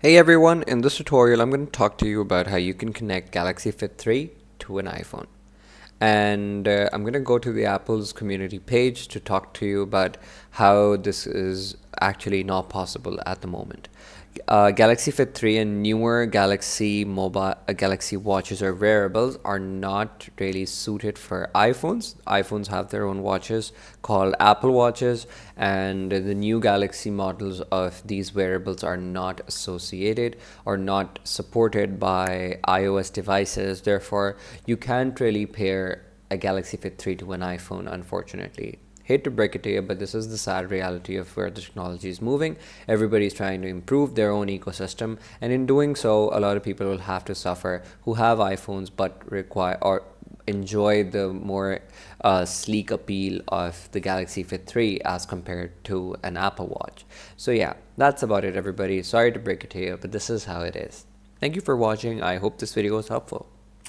Hey everyone, in this tutorial I'm going to talk to you about how you can connect Galaxy Fit 3 to an iPhone. And I'm going to go to the Apple's community page to talk to you about how this is actually not possible at the moment. Galaxy Fit 3 and newer Galaxy watches or wearables are not really suited for iPhones. iPhones have their own watches called Apple Watches, and the new Galaxy models of these wearables are not associated or not supported by iOS devices. Therefore, you can't really pair a Galaxy Fit 3 to an iPhone, unfortunately. Hate to break it to you, but this is the sad reality of where the technology is moving. Everybody's trying to improve their own ecosystem, and in doing so, a lot of people will have to suffer who have iPhones but require or enjoy the more sleek appeal of the Galaxy Fit 3 as compared to an Apple Watch. So yeah, that's about it, everybody. Sorry to break it to you, but this is how it is. Thank you for watching. I hope this video was helpful.